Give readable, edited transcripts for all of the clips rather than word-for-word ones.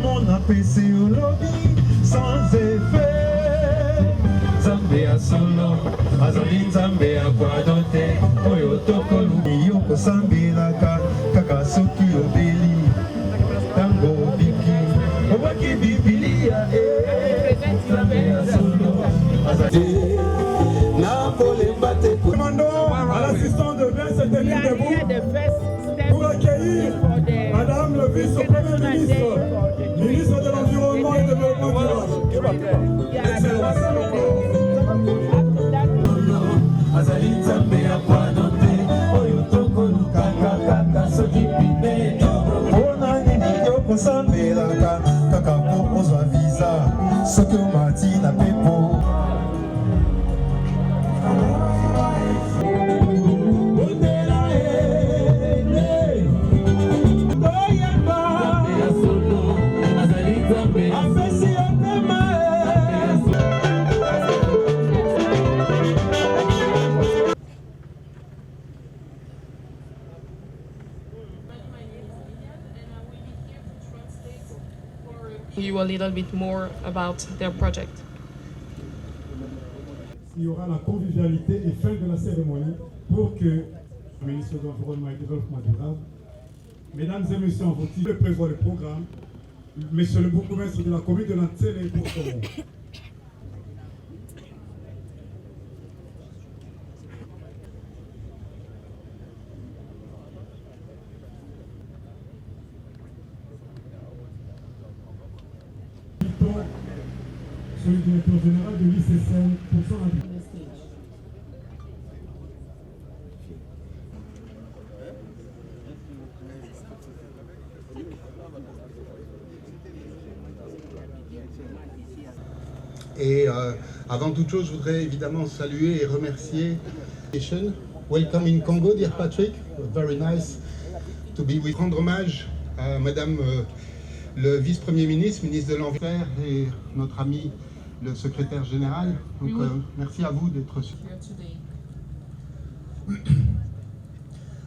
Mon apprécie au lobby sans effet. Zambia solo, azali Zambia kwa dote. Oyo toko lubi yoko sambila kaka soki obeli. Tango biki, obaki bibilia Zambia solo, azali. Napole mbate commando à l'assistant de bien se tenir debout pour accueillir Madame le vice-premier ministre, ministre de l'Environnement et du Développement durable. Excellence. Azali Zambia kwa dote, oyo toko lukaka kaka soki pibe. Ona nini yoko sambela kaka po ozwa visa, soki omati na pepo. You a little bit more about their project. Il y aura la convivialité et fin de la cérémonie pour que le ministre de l'Environnement et du Développement durable, mesdames et messieurs, en vote, le président du programme, monsieur le bourgmestre de la commune de Nantsele et pour Comont. Sur le directeur général de l'ICSN pour son avis. Et avant toute chose, je voudrais évidemment saluer et remercier. Welcome in Congo, dear Patrick. Very nice to be with. Rendre hommage à Madame le vice-premier ministre, ministre de l'Environnement et notre ami le secrétaire général. Donc, merci à vous d'être sur.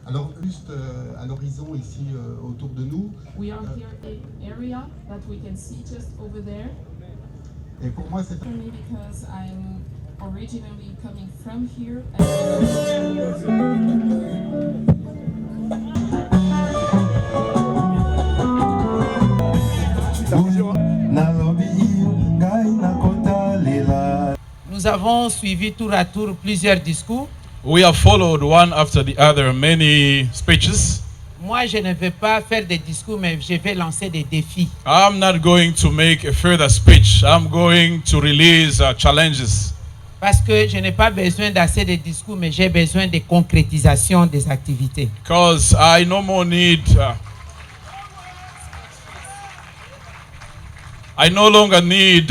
Alors, juste à l'horizon ici autour de nous. We are here in an area that we can see just over there. Et pour moi, c'est because I'm originally coming from here. Nous avons suivi tour à tour plusieurs discours. We have followed one after the other many speeches. Moi, je ne vais pas faire des discours, mais je vais lancer des défis. I'm not going to make a further speech. I'm going to release challenges. Parce que je n'ai pas besoin d'assez de discours, mais j'ai besoin de concrétisation des activités. Because I no more need. I no longer need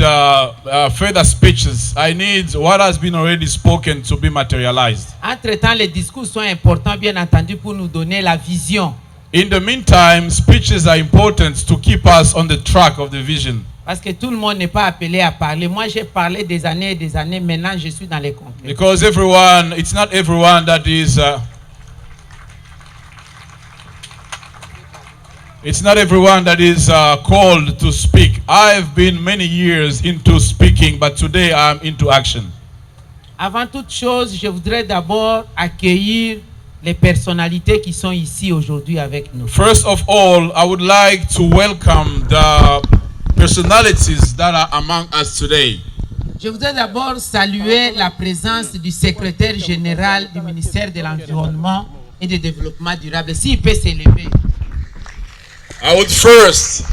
further speeches. I need what has been already spoken to be materialized. Entre-temps, les discours sont importants, bien entendu, pour nous donner la vision. In the meantime, speeches are important to keep us on the track of the vision. Parce que tout le monde n'est pas appelé à parler. Moi, j'ai parlé des années et des années. Maintenant, je suis dans les concrets. Because everyone, it's not everyone that is. It's not everyone that is called to speak. I've been many years into speaking, but today I'm into action. Avant toute chose, je voudrais d'abord accueillir les personnalités qui sont ici aujourd'hui avec nous. First of all, I would like to welcome the personalities that are among us today. Je voudrais d'abord saluer la présence du secrétaire général du ministère de l'Environnement et du Développement durable. S'il peut s'élever. I would first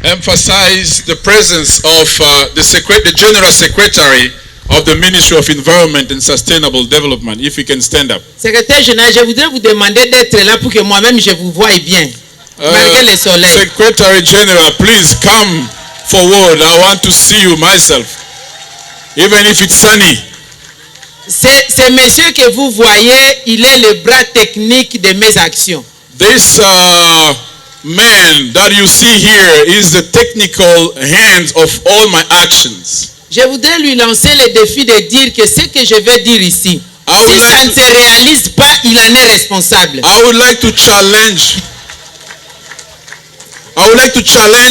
emphasize the presence of the General Secretary of the Ministry of Environment and Sustainable Development. If you can stand up. Secrétaire général, je voudrais vous demander d'être là pour que moi-même je vous voie bien, malgré le soleil. Secretary General, please come forward. I want to see you myself, even if it's sunny. Ce monsieur que vous voyez, il est le bras technique de mes actions. This man that you see here is the technical hands of all my actions. Je voudrais lui lancer le défi de dire que ce que je vais dire ici, si ça ne se réalise pas, il en est responsable. I would like to challenge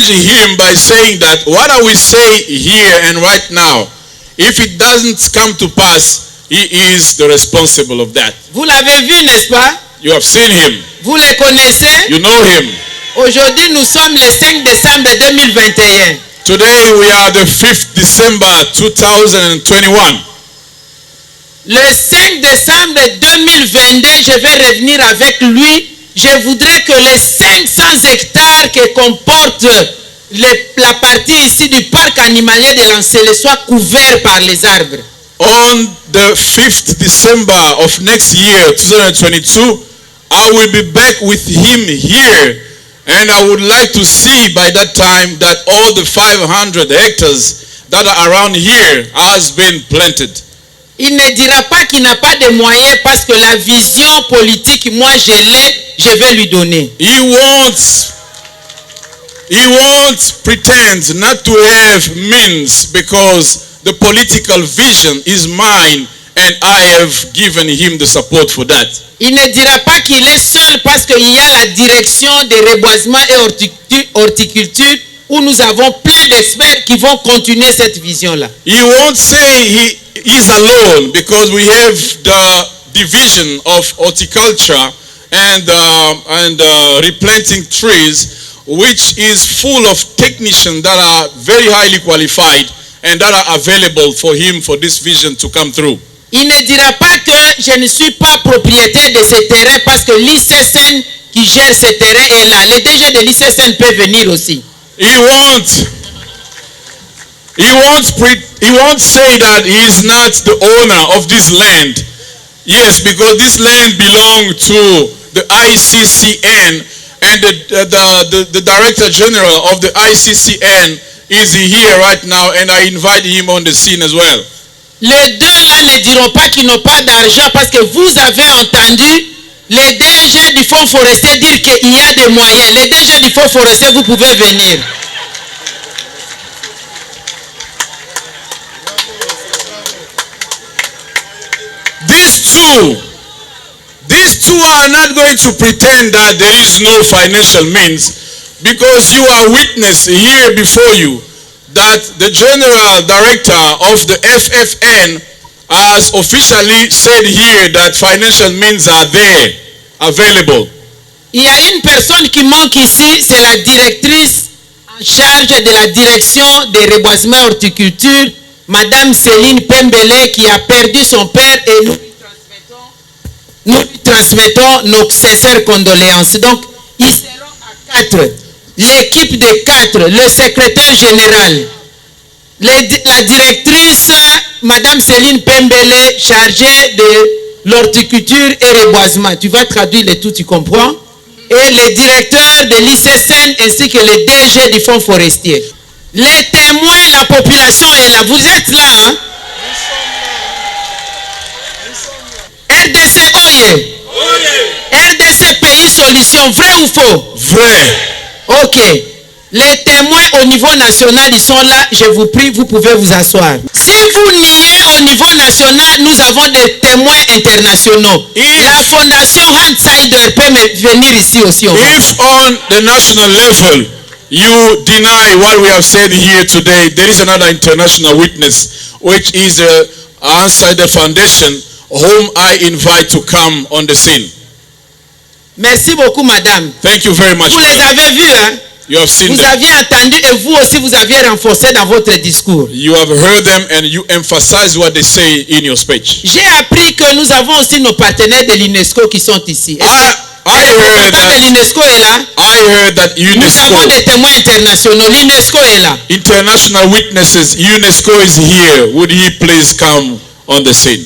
him by saying that what I will say here and right now, if it doesn't come to pass, he is the responsible of that. Vous l'avez vu, n'est-ce pas? You have seen him. Vous le connaissez? You know him. Aujourd'hui, nous sommes le 5 décembre 2021. Today we are the 5th December 2021. Le 5 décembre 2022, je vais revenir avec lui. Je voudrais que les 500 hectares que comporte la partie ici du parc animalier de Lancele soient couverts par les arbres. On the 5th December of next year, 2022, I will be back with him here, and I would like to see by that time that all the 500 hectares that are around here has been planted. Il ne dira pas qu'il n'a pas de moyens parce que la vision politique, moi je l'ai, je vais lui donner. He won't pretend not to have means because the political vision is mine and I have given him the support for that. Il ne dira pas qu'il est seul parce qu'il y a la direction des reboisements et horticulture où nous avons plein d'experts qui vont continuer cette vision-là. He won't say he is alone because we have the division of horticulture and replanting trees, which is full of technicians that are very highly qualified and that are available for him for this vision to come through. Il ne dira pas que je ne suis pas propriétaire de ce terrain parce que l'ICSN qui gère ce terrain est là. Le DG de l'ICSN peut venir aussi. He won't say that he is not the owner of this land. Yes, because this land belongs to the ICCN, and the Director General of the ICCN is here right now, and I invite him on the scene as well. Les deux là ne diront pas qu'ils n'ont pas d'argent parce que vous avez entendu les DG du Fonds forestier dire qu'il y a des moyens. Les DG du Fonds forestier, vous pouvez venir. These two are not going to pretend that there is no financial means, because you are witness here before you that the General Director of the FFN has officially said here that financial means are there, available. Il y a une personne qui manque ici, c'est la directrice en charge de la direction des reboisements horticulture, Madame Céline Pembele, qui a perdu son père, et nous lui transmettons nos sincères condoléances. Donc, ils seront à 4. L'équipe de 4, le secrétaire général, la directrice, Madame Céline Pembele, chargée de l'horticulture et reboisement. Tu vas traduire le tout, tu comprends? Et le directeur de l'ICSN ainsi que le DG du Fonds forestier. Les témoins, la population est là. Vous êtes là, hein? RDC Oye. RDC Pays Solution. Vrai ou faux? Vrai. Ok. Les témoins au niveau national, ils sont là. Je vous prie, vous pouvez vous asseoir. Si vous niez au niveau national, nous avons des témoins internationaux. La fondation Handsider peut venir ici aussi. If on the national level you deny what we have said here today, there is another international witness, which is the Handsider Foundation, whom I invite to come on the scene. Merci beaucoup, madame. Thank you very much. Vous les avez vus, hein? You have seen vous them. aviez entendu et vous aussi vous aviez renforcé dans votre discours. You have heard them and you emphasize what they say in your speech. J'ai appris que nous avons aussi nos partenaires de l'UNESCO qui sont ici. I heard that l'UNESCO est là. I heard that Nous avons des témoins internationaux. L'UNESCO est là. International witnesses. UNESCO is here. Would he please come on the scene?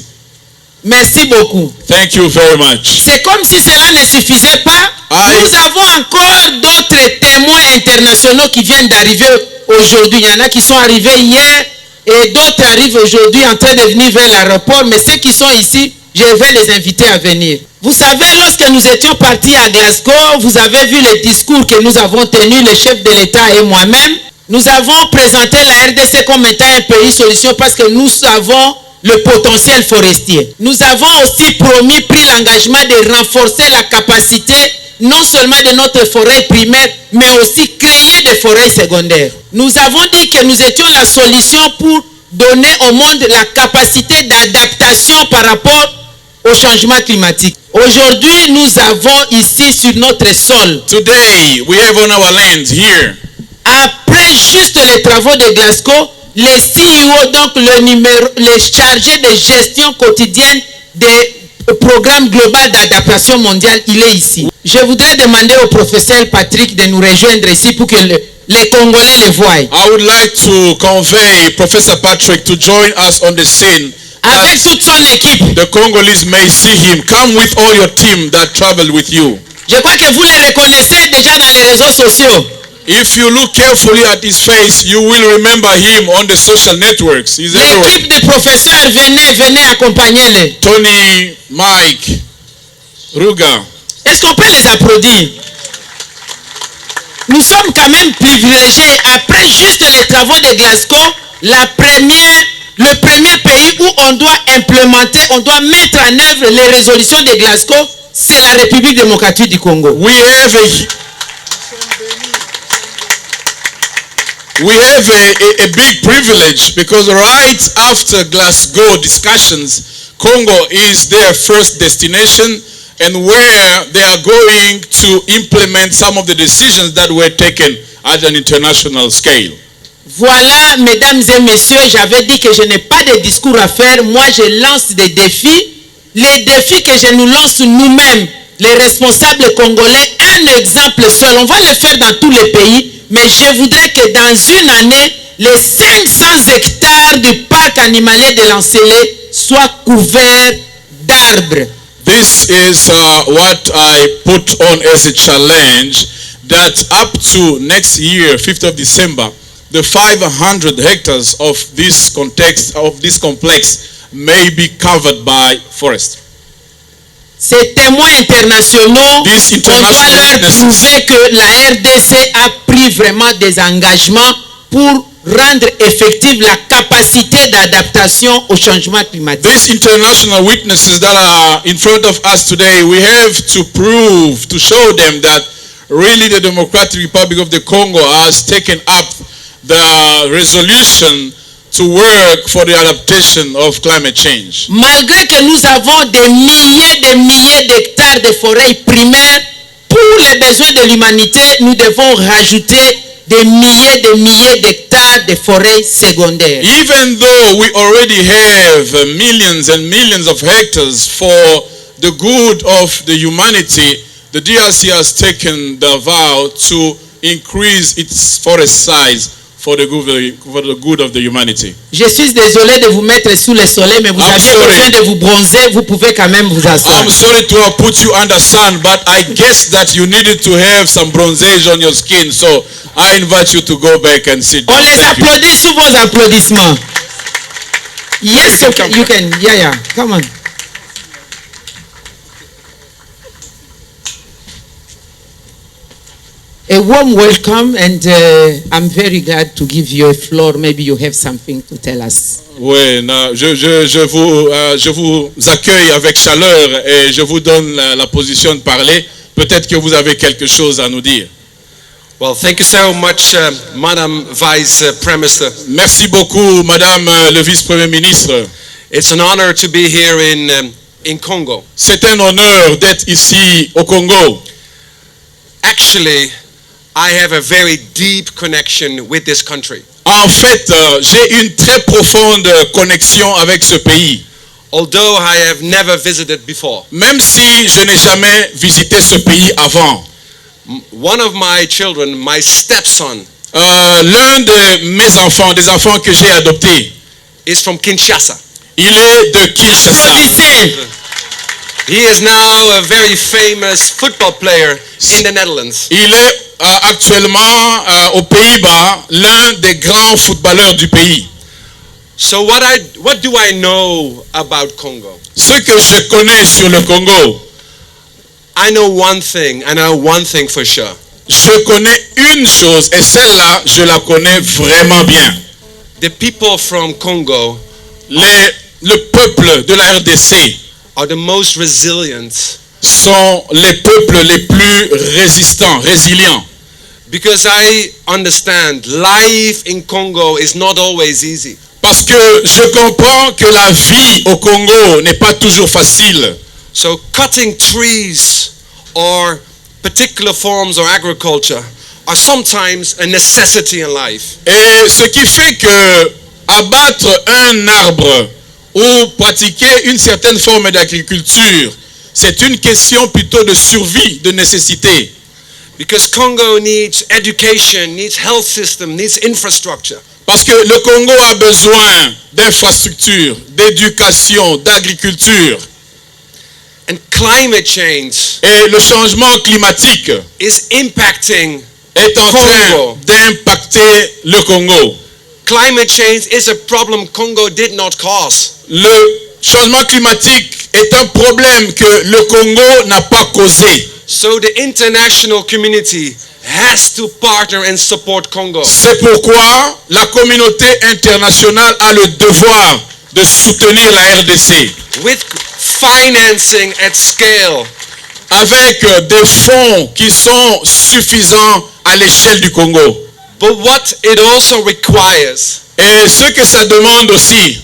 Merci beaucoup. Thank you very much. C'est comme si cela ne suffisait pas. Nous avons encore d'autres témoins internationaux qui viennent d'arriver aujourd'hui. Il y en a qui sont arrivés hier et d'autres arrivent aujourd'hui en train de venir vers l'aéroport. Mais ceux qui sont ici, je vais les inviter à venir. Vous savez, lorsque nous étions partis à Glasgow, vous avez vu le discours que nous avons tenu, le chef de l'État et moi-même. Nous avons présenté la RDC comme étant un pays solution parce que nous avons le potentiel forestier. Nous avons aussi pris l'engagement de renforcer la capacité non seulement de notre forêt primaire, mais aussi créer des forêts secondaires. Nous avons dit que nous étions la solution pour donner au monde la capacité d'adaptation par rapport au changement climatique. Aujourd'hui, nous avons ici sur notre sol. Today, we have on our land here. Après juste les travaux de Glasgow, les CEO, donc les chargés de gestion quotidienne des programmes global d'adaptation mondiale, il est ici. Je voudrais demander au professeur Patrick de nous rejoindre ici pour que les Congolais le voient. I would like to convey Professor Patrick to join us on the scene. Avec toute son équipe. The Congolese may see him. Come with all your team that traveled with you. Je crois que vous les reconnaissez déjà dans les réseaux sociaux. If you look carefully at his face, you will remember him on the social networks. He's everywhere. L'équipe des professeurs, venez accompagner-les. Tony, Mike, Ruga. Est-ce qu'on peut les applaudir? Nous sommes quand même privilégiés. Après juste les travaux de Glasgow, le premier pays où on doit implémenter, on doit mettre en œuvre les résolutions de Glasgow, c'est la République démocratique du Congo. We have a big privilege because right after Glasgow discussions, Congo is their first destination and where they are going to implement some of the decisions that were taken at an international scale. Voilà, mesdames et messieurs, j'avais dit que je n'ai pas de discours à faire. Moi, je lance des défis. Les défis que je nous lance nous-mêmes, les responsables congolais, un exemple seul. On va le faire dans tous les pays, mais je voudrais que dans une année, les 500 hectares du parc animalier de Lancélé soient couverts d'arbres. This is what I put on as a challenge, that up to next year, 5th of December, the 500 hectares of this complex may be covered by forest. Ces témoins internationaux, on doit leur prouver que la RDC a pris vraiment des engagements pour rendre effective la capacité d'adaptation au changement climatique. These international witnesses that are in front of us today, we have to prove, to show them that really the Democratic Republic of the Congo has taken up the resolution to work for the adaptation of climate change. Malgré que nous avons des milliers d'hectares de forêts primaires, pour les besoins de l'humanité, nous devons rajouter des milliers d'hectares de forêts secondaires. Even though we already have millions and millions of hectares for the good of the humanity, the DRC has taken the vow to increase its forest size for the good of the humanity. Je suis désolé de vous mettre sous le soleil, mais vous avez besoin de vous bronzer, vous pouvez quand même vous asseoir. I'm sorry to have put you under sun, but I guess that you needed to have some bronzage on your skin, so I invite you to go back and sit down. On les applaudit sous vos applaudissements. Yes, you can. Yeah, come on. A warm welcome, and I'm very glad to give you a floor. Maybe you have something to tell us. Oui, je vous accueille avec chaleur et je vous donne la position de parler. Peut-être que vous avez quelque chose à nous dire. Well, thank you so much, Madam Vice Prime Minister. Merci beaucoup, Madame le Vice-Premier ministre. It's an honor to be here in Congo. C'est un honneur d'être ici au Congo. Actually, I have a very deep connection with this country. En fait, j'ai une très profonde connexion avec ce pays. Although I have never visited before. Même si je n'ai jamais visité ce pays avant. One of my children, my stepson, l'un de mes enfants, des enfants que j'ai adoptés, is from Kinshasa. Il est de Kinshasa. He is now a very famous football player in the Netherlands. Il est actuellement aux Pays-Bas l'un des grands footballeurs du pays. So what do I know about Congo? Ce que je connais sur le Congo, I know one thing, and I know one thing for sure. Je connais une chose et celle-là, je la connais vraiment bien. The people from Congo, Les le peuple de la RDC are the most resilient sont les peuples les plus résistants, résilients. because I understand life in Congo is not always easy. Parce que je comprends que la vie au Congo n'est pas toujours facile. So cutting trees or particular forms of agriculture are sometimes a necessity in life. Et ce qui fait que abattre un arbre ou pratiquer une certaine forme d'agriculture, c'est une question plutôt de survie, de nécessité. Because Congo needs education, needs health system, needs infrastructure. Parce que le Congo a besoin d'infrastructures, d'éducation, d'agriculture. And climate change Et le changement climatique is impacting est en train Congo. d'impacter le Congo. Climate change is a problem Congo did not cause. Le changement climatique est un problème que le Congo n'a pas causé. So the international community has to partner and support Congo. C'est pourquoi la communauté internationale a le devoir de soutenir la RDC With financing at scale. avec des fonds qui sont suffisants à l'échelle du Congo. But what it also requires Et ce que ça demande aussi,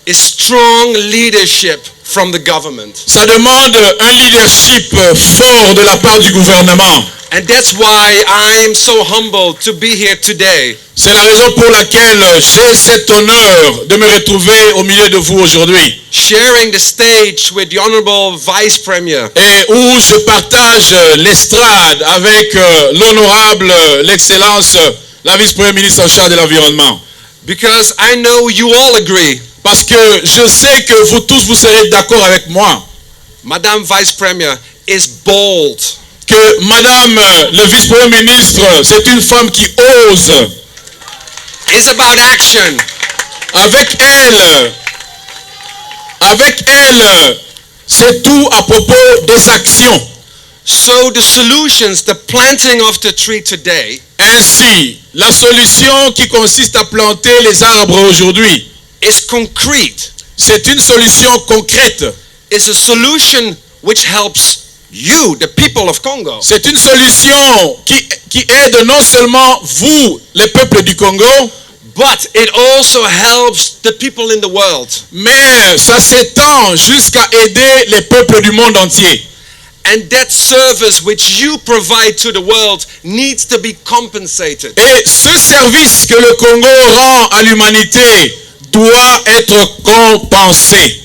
is strong leadership from the government. ça demande un leadership fort de la part du gouvernement. And that's why I'm so humbled to be here today. C'est la raison pour laquelle j'ai cet honneur de me retrouver au milieu de vous aujourd'hui. Sharing the stage with the Honorable Vice Premier. Et où je partage l'estrade avec l'honorable, l'excellence, la vice-première ministre en charge de l'environnement. Because I know you all agree. Parce que je sais que vous tous, vous serez d'accord avec moi Madame Vice Premier is bold. que Madame le vice-premier ministre, c'est une femme qui ose. It's about action. Avec elle, c'est tout à propos des actions. So the solutions, the planting of the tree today, Ainsi, la solution qui consiste à planter les arbres aujourd'hui, is concrete. c'est une solution concrète. It's a solution which helps you, the people of Congo, C'est une solution qui aide non seulement vous, les peuples du Congo, but it also helps the people in the world. mais ça s'étend jusqu'à aider les peuples du monde entier. And that service which you provide to the world needs to be compensated. Et ce service que le Congo rend à l'humanité doit être compensé.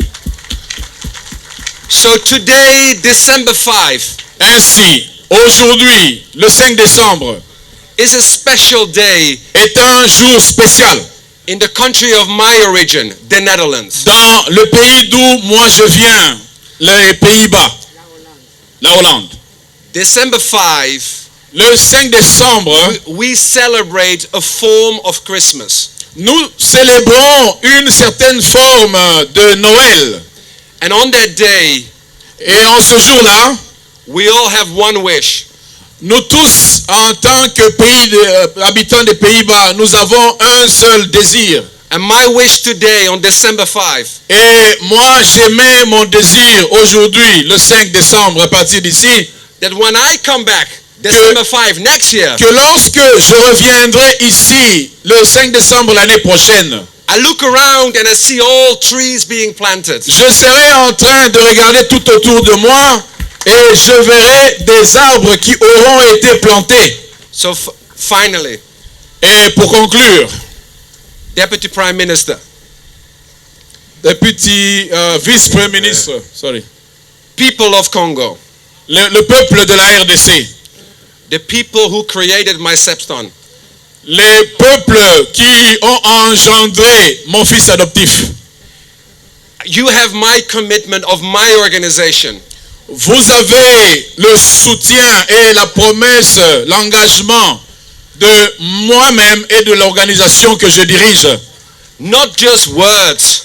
So today, December 5, Ainsi, aujourd'hui, le 5 décembre, is a special day est un jour spécial in the country of my origin, the Netherlands. dans le pays d'où moi je viens, les Pays-Bas, la Hollande. December 5, Le 5 décembre, we celebrate a form of Christmas. nous célébrons une certaine forme de Noël. And on that day, Et en ce jour-là, we all have one wish. nous tous, en tant que habitants des Pays-Bas, nous avons un seul désir. And my wish today, on December 5, Et moi, j'émets mon désir aujourd'hui, le 5 décembre, à partir d'ici, that when I come back, December 5, next year, que lorsque je reviendrai ici, le 5 décembre l'année prochaine, I look around and I see all trees being planted. je serai en train de regarder tout autour de moi et je verrai des arbres qui auront été plantés. So finally, Et pour conclure, Deputy Prime Minister, député vice-premier ministre, people of Congo, le peuple de la RDC, the people who created my stepson, les peuples qui ont engendré mon fils adoptif, you have my commitment of my organization vous avez le soutien et la promesse, l'engagement de moi-même et de l'organisation que je dirige. not just words,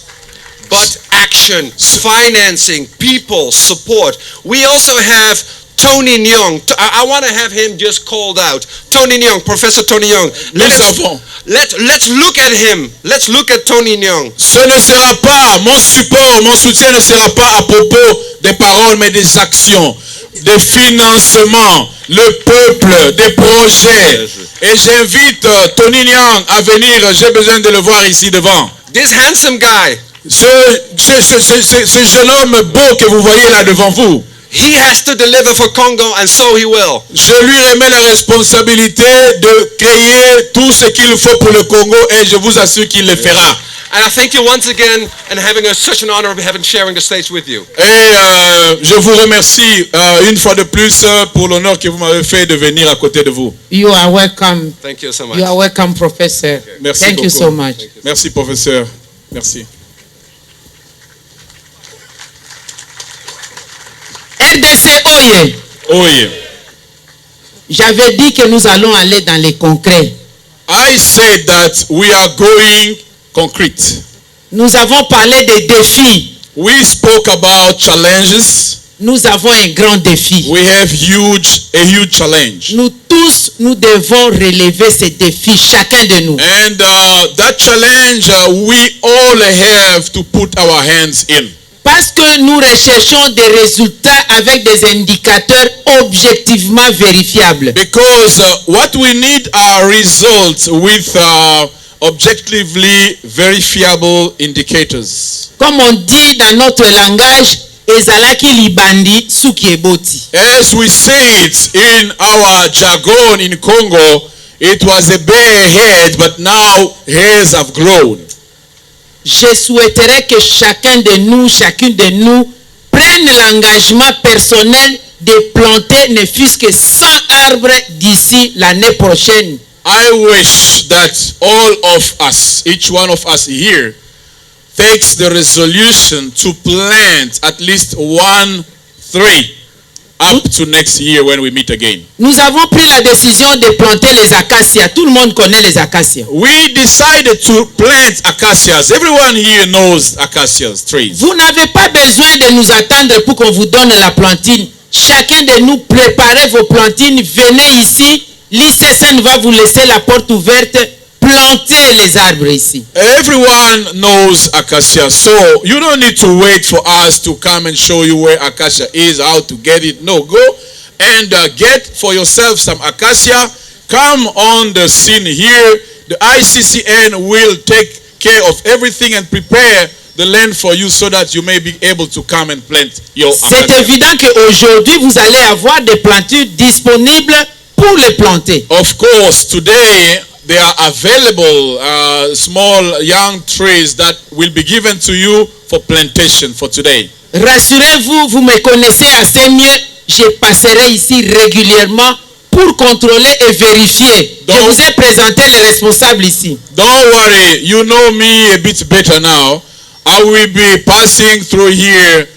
but action, financing, people, support. We also have Tony Nyong. I want to have him just called out. Tony Nyong, Professor Tony Nyong. Let's look at him. Let's look at Tony Nyong. Ce ne sera pas, mon support, mon soutien ne sera pas à propos des paroles, mais des actions, des financements, le peuple, des projets. Et j'invite Tony Nyong à venir, j'ai besoin de le voir ici devant. This handsome guy. Ce jeune homme beau que vous voyez là devant vous. He has to deliver for Congo, and so he will. Je lui remets la responsabilité de créer tout ce qu'il faut pour le Congo et je vous assure qu'il le fera. And I thank you once again and having such an honor of sharing the stage with you. Et je vous remercie une fois de plus pour l'honneur que vous m'avez fait de venir à côté de vous. You are welcome. Thank you so much. You are welcome, Professor. Merci Thank beaucoup. you so much. Merci, professeur. Merci. RDC Oye. Oye. J'avais dit que nous allons aller dans les concrets. I said that we are going concrete. Nous avons parlé des défis. We spoke about challenges. Nous avons un grand défi. We have a huge challenge. Nous tous, nous devons relever ces défis, chacun de nous. And that challenge we all have to put our hands in. Parce que nous recherchons des résultats avec des indicateurs objectivement vérifiables. Because what we need are results with objectively verifiable indicators. Comme on dit dans notre langage, ezalaki libandi suki eboti. As we say it in our jargon in Congo, it was a bare head, but now hairs have grown. Je souhaiterais que chacune de nous prenne l'engagement personnel de planter ne fût-ce que 100 arbres d'ici l'année prochaine. I wish that all of us, each one of us here, takes the resolution to plant at least 1 tree up to next year when we meet again. Nous avons pris la décision de planter les acacias. Tout le monde connaît les acacias. We decided to plant acacias. Everyone here knows acacias trees. Vous n'avez pas besoin de nous attendre pour qu'on vous donne la plantine. Chacun de nous préparez vos plantines. Venez ici. L'ICSN va vous laisser la porte ouverte. Plantez les arbres ici. Everyone knows acacia, so you don't need to wait for us to come and show you where acacia is, how to get it. No, go and get for yourself some acacia. Come on the scene here. The ICCN will take care of everything and prepare the land for you so that you may be able to come and plant your acacia. C'est évident qu'aujourd'hui, vous allez avoir des plantures disponibles pour les planter. Of course, today there are available small young trees that will be given to you for plantation for today. Rassurez-vous, vous me connaissez assez mieux. Je passerai ici régulièrement pour contrôler et vérifier. Je vous ai présenté les responsables ici. Don't worry, you know me a bit better now. I will be passing through here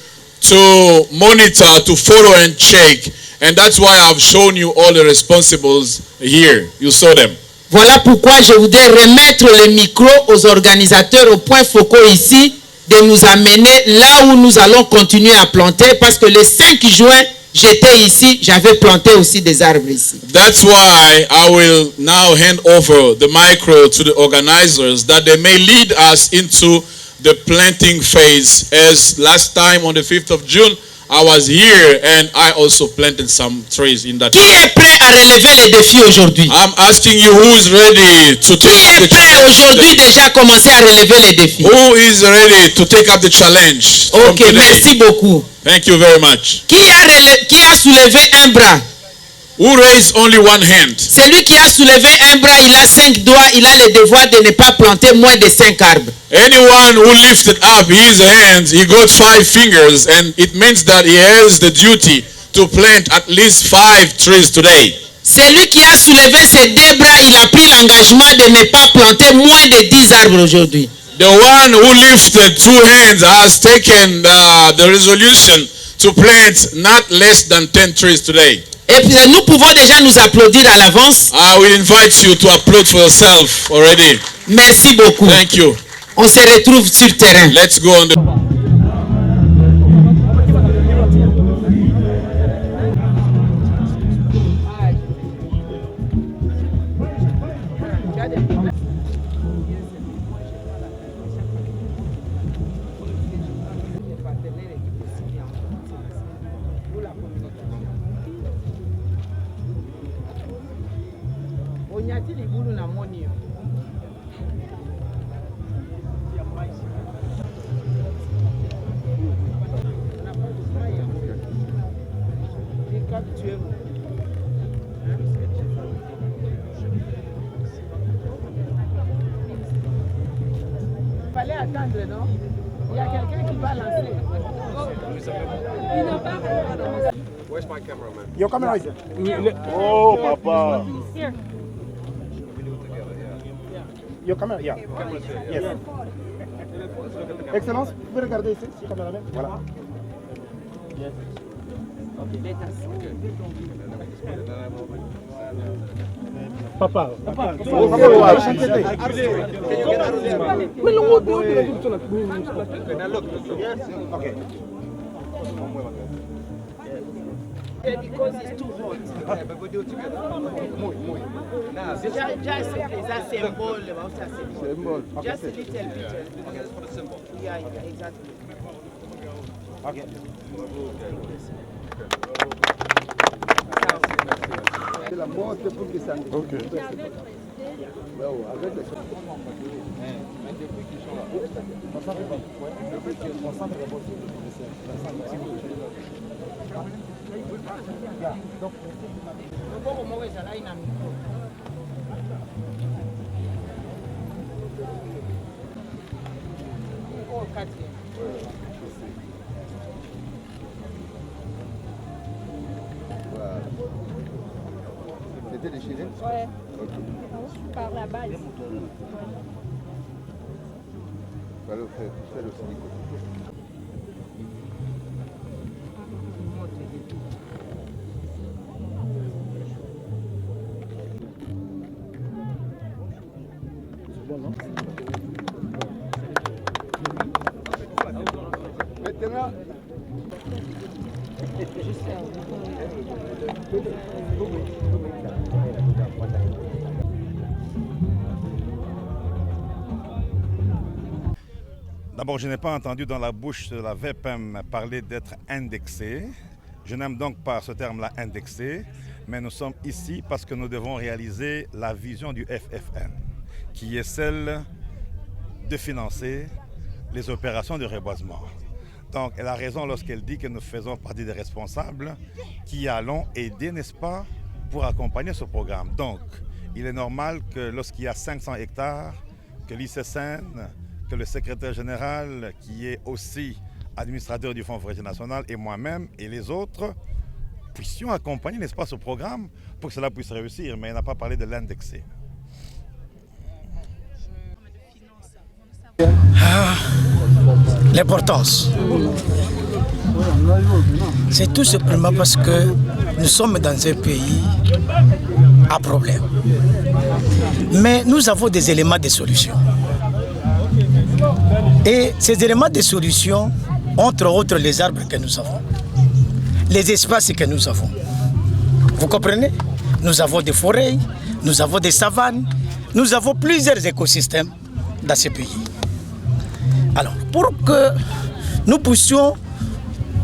to monitor, to follow and check. And that's why I've shown you all the responsibles here. You saw them. Voilà pourquoi je voudrais remettre le micro aux organisateurs, aux points focaux ici, de nous amener là où nous allons continuer à planter, parce que le 5 juin, j'étais ici, j'avais planté aussi des arbres ici. That's why I will now hand over the micro to the organizers that they may lead us into the planting phase. As last time on the 5th of June, I was here and I also planted some trees in that. Qui est prêt à relever les défis aujourd'hui? I'm asking you, who is ready to take up the Qui est prêt aujourd'hui challenge? déjà commencer à relever les défis? Who is ready to take up the challenge? from Ok, today? merci beaucoup. Thank you very much. Qui a soulevé un bras? Who raised only one hand? Celui qui a soulevé un bras, il a 5 doigts, il a le devoir de ne pas planter moins de 5 arbres. Anyone who lifted up his hands, he got 5 fingers, and it means that he has the duty to plant at least 5 trees today. Celui qui a soulevé ses 2 bras, il a pris l'engagement de ne pas planter moins de 10 arbres aujourd'hui. The one who lifted 2 hands has taken the resolution to plant not less than 10 trees today. Et puis nous pouvons déjà nous applaudir à l'avance. I will invite you to applaud for yourself already. Merci beaucoup. Thank you. On se retrouve sur terrain. Let's go on the... Fallait attendre, non? Il y a quelqu'un qui va lancer. Where's my cameraman? Your camera is here. Oh, Papa. Here. Your camera, yeah. Yes. Excellence, vous pouvez regarder ici, caméraman. Voilà. Yes. Papa. Papa. Okay. Because it's too hot. Yeah, but we do it together. Nah, Just is a symbol. Symbol. Okay. Just a little bit. okay, let's put a symbol. Yeah, exactly. Okay. C'est la morte pour que ça ne. Ok. C'était déchiré? Ouais. Par la base. Voilà, fais le silicone. Maintenant, d'abord, je n'ai pas entendu dans la bouche de la VPEM parler d'être indexé. Je n'aime donc pas ce terme-là, indexé, mais nous sommes ici parce que nous devons réaliser la vision du FFN, qui est celle de financer les opérations de reboisement. Donc, elle a raison lorsqu'elle dit que nous faisons partie des responsables qui allons aider, n'est-ce pas, pour accompagner ce programme. Donc, il est normal que lorsqu'il y a 500 hectares, que l'ICSN, que le secrétaire général, qui est aussi administrateur du Fonds forestier national, et moi-même et les autres, puissions accompagner, n'est-ce pas, ce programme pour que cela puisse réussir. Mais il n'a pas parlé de l'indexer. L'importance, c'est tout simplement parce que nous sommes dans un pays à problème. Mais nous avons des éléments de solution. Et ces éléments de solution, entre autres les arbres que nous avons, les espaces que nous avons. Vous comprenez? Nous avons des forêts, nous avons des savanes, nous avons plusieurs écosystèmes dans ce pays. Alors, pour que nous puissions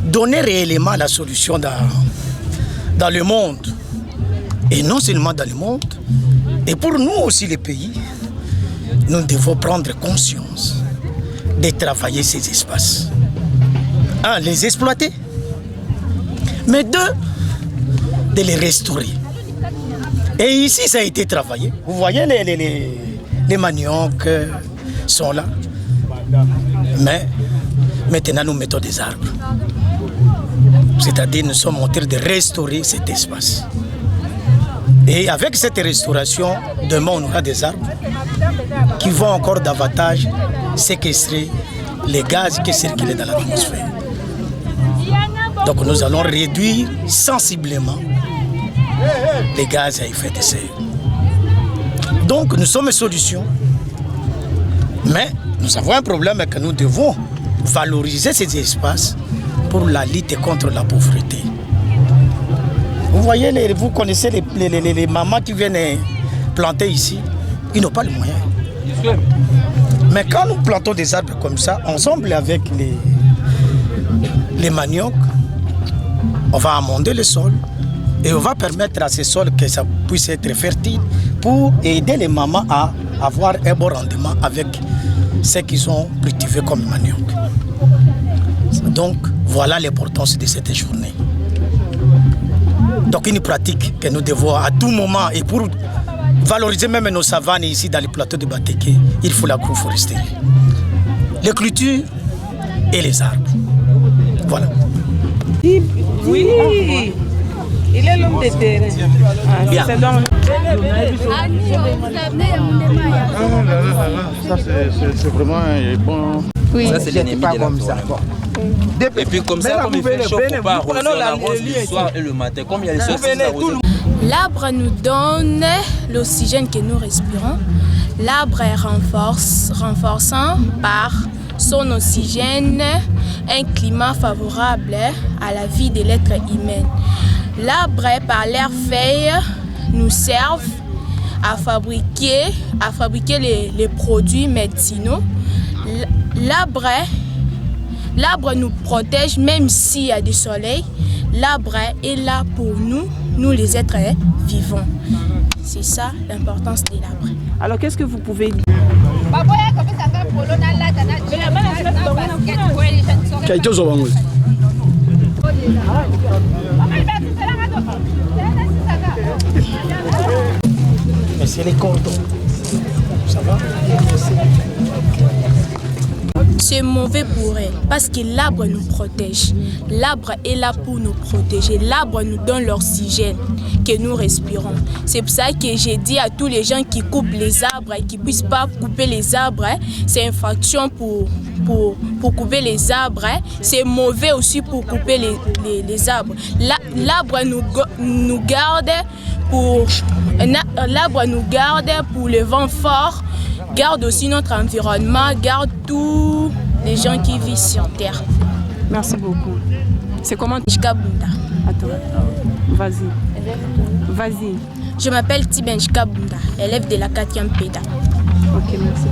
donner réellement la solution dans le monde, et non seulement dans le monde, et pour nous aussi les pays, nous devons prendre conscience de travailler ces espaces. Un, les exploiter, mais deux, de les restaurer. Et ici, ça a été travaillé. Vous voyez, les maniocs sont là. Mais maintenant, nous mettons des arbres. C'est-à-dire, nous sommes en train de restaurer cet espace. Et avec cette restauration, demain, on aura des arbres qui vont encore davantage séquestrer les gaz qui circulent dans l'atmosphère. Donc, nous allons réduire sensiblement les gaz à effet de serre. Donc, nous sommes une solution, mais nous avons un problème que nous devons valoriser ces espaces pour la lutte contre la pauvreté. Vous voyez, vous connaissez les mamans qui viennent planter ici, ils n'ont pas les moyens. Mais quand nous plantons des arbres comme ça, ensemble avec les maniocs, on va amender le sol et on va permettre à ces sols que ça puisse être fertile pour aider les mamans à avoir un bon rendement avec ce qu'ils ont cultivé comme manioc. Donc, voilà l'importance de cette journée. Donc, une pratique que nous devons à tout moment, et pour valoriser même nos savanes ici dans les plateaux de Batéké, il faut l'agroforesterie. Les clôtures et les arbres. Voilà. Oui, il est l'homme de terrain. Bien. Ça, c'est vraiment bon. Oui. Ça, c'est l'ennemi de la forêt. Et puis comme ça, comme il fait chaud, il faut pas arroser, on arrose le soir et le matin. Comme il y a les sources arrosées. L'arbre nous donne l'oxygène que nous respirons. L'arbre est renforçant par son oxygène un climat favorable à la vie de l'être humain. L'arbre, par leurs feuilles, nous servent à fabriquer les produits médicinaux. L'arbre nous protège même s'il y a du soleil. L'arbre est là pour nous les êtres vivants. C'est ça l'importance de l'arbre. Alors qu'est-ce que vous pouvez dire? Mais c'est les cordons. Ça va? C'est mauvais pour elle parce que l'arbre nous protège. L'arbre est là pour nous protéger. L'arbre nous donne l'oxygène que nous respirons. C'est pour ça que j'ai dit à tous les gens qui coupent les arbres et qui ne puissent pas couper les arbres, c'est infraction pour couper les arbres. C'est mauvais aussi pour couper les arbres. L'arbre nous garde pour le vent fort, garde aussi notre environnement, garde tous les gens qui vivent sur Terre. Merci beaucoup. C'est comment? Bunda. Attends, vas-y. Je m'appelle Tibenjika Bunda, élève de la 4e PEDA. Ok, merci.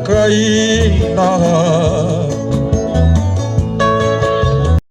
Kaina